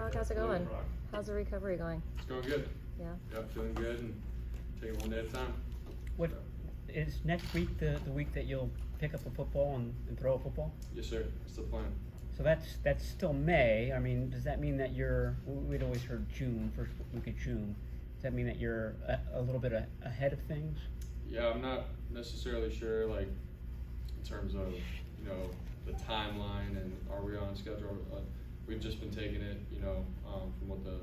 Brock, how's it going? How's the recovery going? It's going good. Yeah. Yep, feeling good and taking it one day at a time. What is next week the week that you'll pick up a football and throw a football? Yes, sir. That's the plan. So that's still May. I mean, does that mean that we'd always heard June, first week of June. Does that mean that you're a little bit ahead of things? Yeah, I'm not necessarily sure, like, in terms of, the timeline and are we on schedule. We've just been taking it, from what the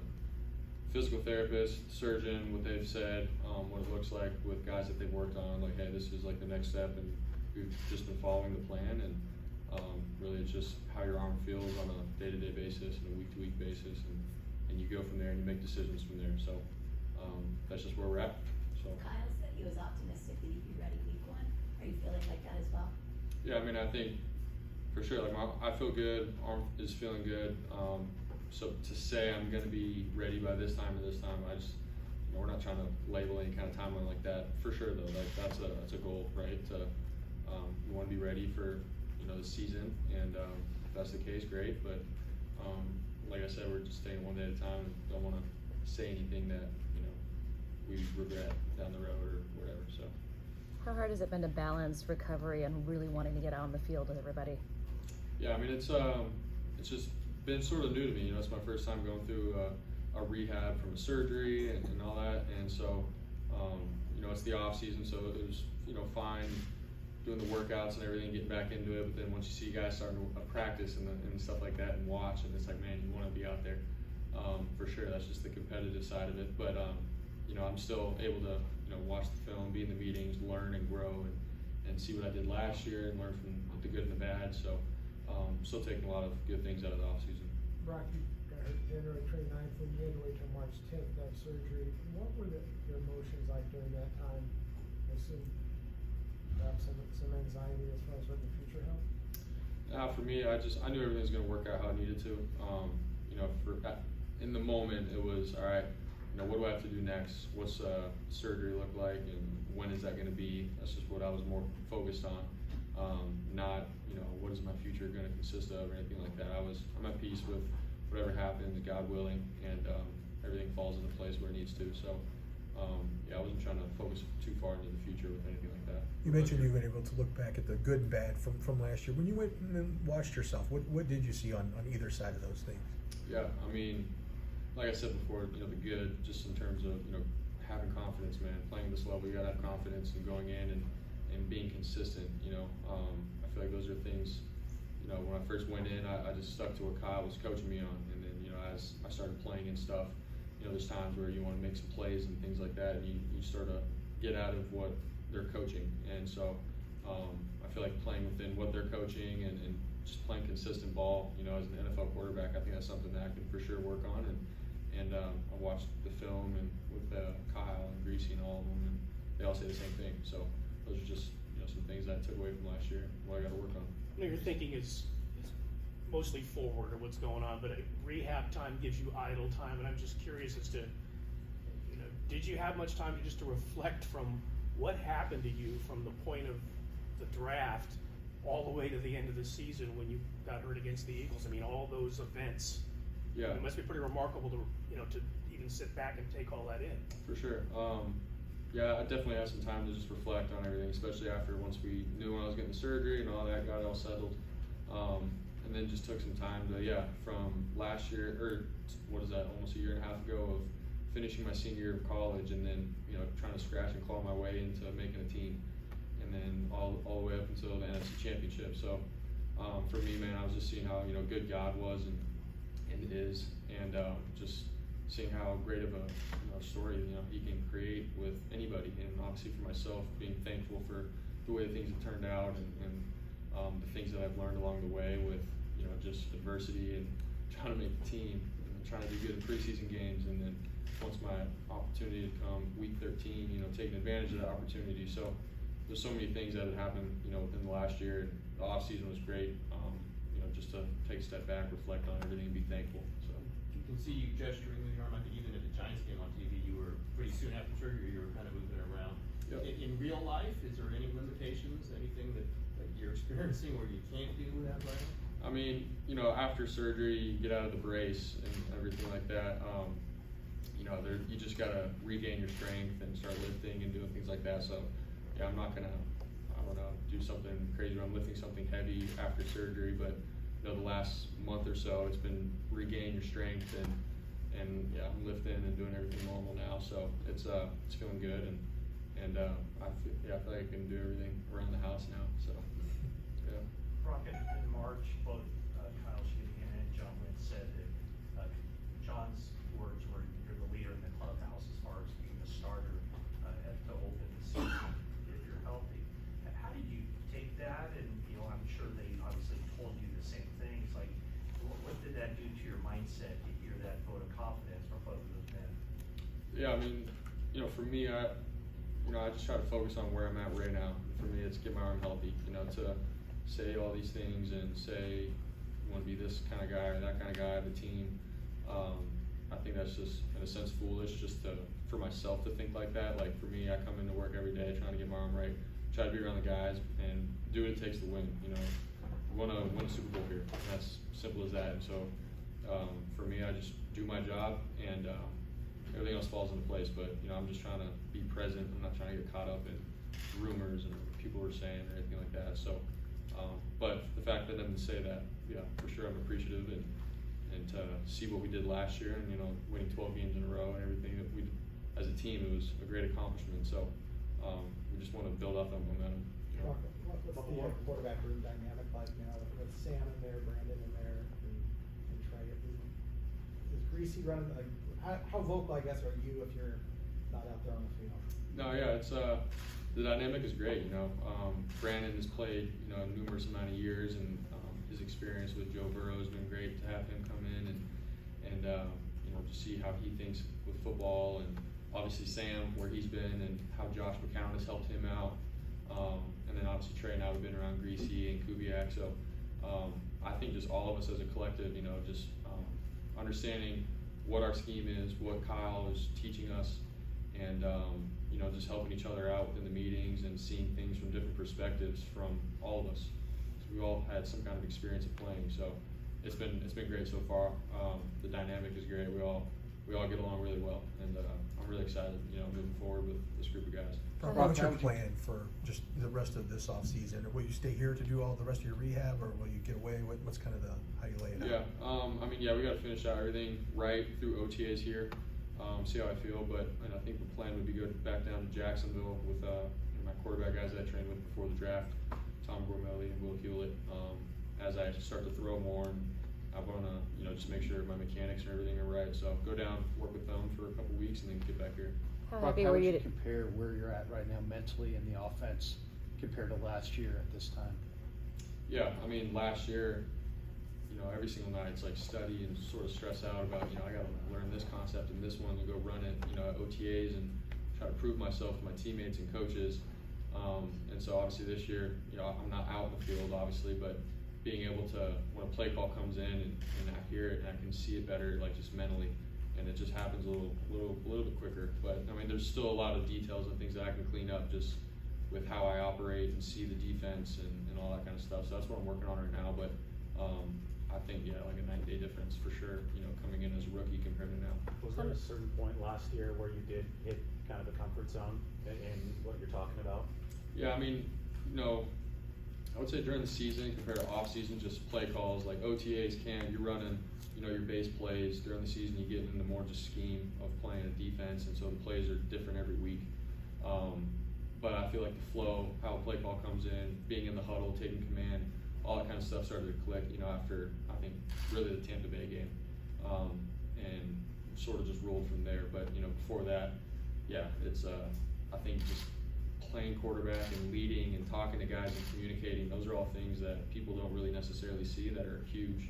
physical therapist, surgeon, what they've said, what it looks like with guys that they've worked on, like, hey, this is like the next step, and we've just been following the plan, and really it's just how your arm feels on a day-to-day basis and a week-to-week basis, and you go from there and you make decisions from there. So that's just where we're at. So Kyle said he was optimistic that he'd be ready week 1. Are you feeling like that as well? yeah, I mean, I think for sure, like I feel good, arm is feeling good. So to say I'm going to be ready by this time or this time, I just, we're not trying to label any kind of timeline like that. For sure though, like that's a goal, right? To you want to be ready for the season, and if that's the case, great. But like I said, we're just taking one day at a time. And don't want to say anything that we regret down the road or whatever. So How hard has it been to balance recovery and really wanting to get out on the field with everybody? yeah, I mean it's just been sort of new to me. It's my first time going through a rehab from a surgery and all that, and so it's the off season, so it was fine doing the workouts and everything, getting back into it. But then once you see guys starting to practice and stuff like that and watch, and it's like, man, you want to be out there. For sure, that's just the competitive side of it. But I'm still able to watch the film, be in the meetings, learn and grow, and see what I did last year and learn from the good and the bad. So still taking a lot of good things out of the off season. Brock, you got hurt January 29th and you had to wait till March 10th to have surgery. What were your emotions like during that time? I assume perhaps some anxiety as far as what the future held? For me, I knew everything was going to work out how it needed to. In the moment, it was all right. What do I have to do next? What's surgery look like, and when is that going to be? That's just what I was more focused on. Not what is my future going to consist of or anything like that. I'm at peace with whatever happens, God willing, and everything falls into place where it needs to. So I wasn't trying to focus too far into the future with anything like that. You mentioned you were able to look back at the good and bad from last year. When you went and watched yourself, what did you see on either side of those things? Yeah, I mean, like I said before, the good, just in terms of having confidence, man. Playing this level, you gotta have confidence and going in and being consistent. I feel like those are things. When I first went in, I just stuck to what Kyle was coaching me on, and then as I started playing and stuff, there's times where you want to make some plays and things like that, and you start to get out of what they're coaching, and so I feel like playing within what they're coaching and just playing consistent ball. As an NFL quarterback, I think that's something that I can for sure work on, and I watched the film and with Kyle and Greasy and all of them, and they all say the same thing. So those are just some things that I took away from last year. What I got to work on. Your thinking is mostly forward of what's going on, but rehab time gives you idle time, and I'm just curious as to, did you have much time to reflect from what happened to you from the point of the draft all the way to the end of the season when you got hurt against the Eagles? I mean, all those events. Yeah. It must be pretty remarkable to even sit back and take all that in. For sure. Yeah, I definitely had some time to just reflect on everything, especially after once we knew when I was getting the surgery and all that, got it all settled. And then just took some time to, from last year, or what is that, almost a year and a half ago, of finishing my senior year of college, and then, trying to scratch and claw my way into making a team. And then all the way up until the NFC Championship. So for me, man, I was just seeing how, good God was and is, and just seeing how great of a story he can create with anybody, and obviously for myself, being thankful for the way things have turned out, and the things that I've learned along the way with just adversity and trying to make the team and trying to do good in preseason games, and then once my opportunity had come week 13, taking advantage of that opportunity. So there's so many things that had happened within the last year. The off season was great, just to take a step back, reflect on everything, and be thankful. So you can see you gesturing with your arm. I think even if the Giants came on TV, you were pretty soon after surgery, you were kind of moving around. Yep. In real life, is there any limitations, anything that you're experiencing where you can't do that right? I mean, you know, after surgery, you get out of the brace and everything like that. You know, you just gotta regain your strength and start lifting and doing things like that. So, yeah, I'm not gonna, I don't know, do something crazy where I'm lifting something heavy after surgery. But you know, the last month or so, it's been regaining your strength and yeah, I'm lifting and doing everything normal now. So it's feeling good and I feel like I can do everything around the house now. So yeah. Brock, in March, both Kyle Shanahan and John Wynn said that John's words were you're the leader in the clubhouse as far as being the starter to open the season if you're healthy. How did you take that? And you know, I'm sure they obviously told you the same things. Like, what did that do to your mindset to hear that vote of confidence from both of those men? Yeah, I mean, you know, for me, I just try to focus on where I'm at right now. For me, it's get my arm healthy. You know, to say all these things and say you want to be this kind of guy or that kind of guy, the team. I think that's just, in a sense, foolish just for myself to think like that. Like for me, I come into work every day trying to get my arm right, try to be around the guys, and do what it takes to win. You know, we want to win a Super Bowl here. And that's simple as that. And so for me, I just do my job and everything else falls into place. But you know, I'm just trying to be present. I'm not trying to get caught up in rumors and what people were saying or anything like that. So, but the fact that them to say that, yeah, for sure, I'm appreciative and to see what we did last year and you know, winning 12 games in a row and everything that we, as a team, it was a great accomplishment. So, we just want to build off that momentum. What's the quarterback room dynamic like now with Sam in there, Brandon in there, and Trey? Is Greasy running? Like, how vocal, I guess, are you if you're not out there on the field? No, yeah, it's the dynamic is great. You know, Brandon has played numerous amount of years, and his experience with Joe Burrow has been great to have him come in and just see how he thinks with football, and obviously Sam where he's been and how Josh McCown has helped him out, and then obviously Trey and I have been around Greasy and Kubiak. So I think just all of us as a collective, just understanding what our scheme is, what Kyle is teaching us, and just helping each other out in the meetings and seeing things from different perspectives from all of us. So we all had some kind of experience of playing, so it's been great so far. The dynamic is great. We all get along really well, and I'm really excited, moving forward with this group of guys. What's your plan for just the rest of this off season? Will you stay here to do all the rest of your rehab, or will you get away? What's kind of how you lay it out? Yeah, we got to finish out everything right through OTAs here. See how I feel, but I think the plan would be good back down to Jacksonville with my quarterback guys I trained with before the draft, Tom Gormelli and Will Hewlett. As I start to throw more, and I want to just make sure my mechanics and everything are right. So go down, work with them for a couple weeks, and then get back here. How Brock, happy how were would you you to compare where you're at right now mentally in the offense compared to last year at this time? Yeah, I mean, last year, every single night it's like study and sort of stress out about, I got to learn this concept and this one and go run it, at OTAs and try to prove myself to my teammates and coaches. And so obviously this year, I'm not out in the field, obviously, but being able to, when a play call comes in and I hear it and I can see it better, like just mentally, and it just happens a little bit quicker. But I mean, there's still a lot of details and things that I can clean up just with how I operate and see the defense and all that kind of stuff. So that's what I'm working on right now. But I think, like a 9-day difference for sure, coming in as a rookie compared to now. Was there a certain point last year where you did hit kind of a comfort zone in what you're talking about? Yeah, I mean, I would say during the season compared to off season, just play calls like OTAs you're running, your base plays. During the season, you get into more just scheme of playing a defense, and so the plays are different every week. But I feel like the flow, how a play call comes in, being in the huddle, taking command, all that kind of stuff started to click, after, I think, really the Tampa Bay game. And sort of just rolled from there. But, before that, yeah, it's, I think just playing quarterback and leading and talking to guys and communicating, those are all things that people don't really necessarily see that are huge.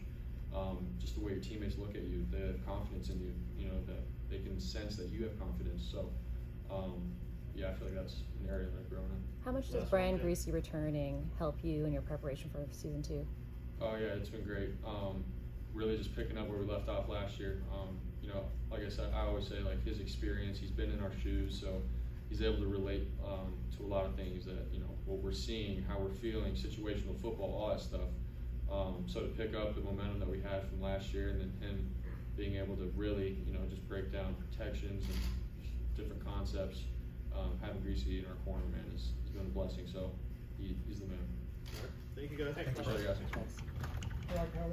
Just the way your teammates look at you, they have confidence in you, that they can sense that you have confidence. So, yeah, I feel like that's an area that I've grown in. How much does Brian Greasy returning help you in your preparation for season 2? Oh yeah, it's been great. Really just picking up where we left off last year. Like I said, I always say like his experience, he's been in our shoes, so he's able to relate to a lot of things that, what we're seeing, how we're feeling, situational football, all that stuff. So to pick up the momentum that we had from last year, and then him being able to really, just break down protections and just different concepts, having Greasy in our corner, man, has been a blessing. So he's the man. Thank you guys. Appreciate it, guys. I like how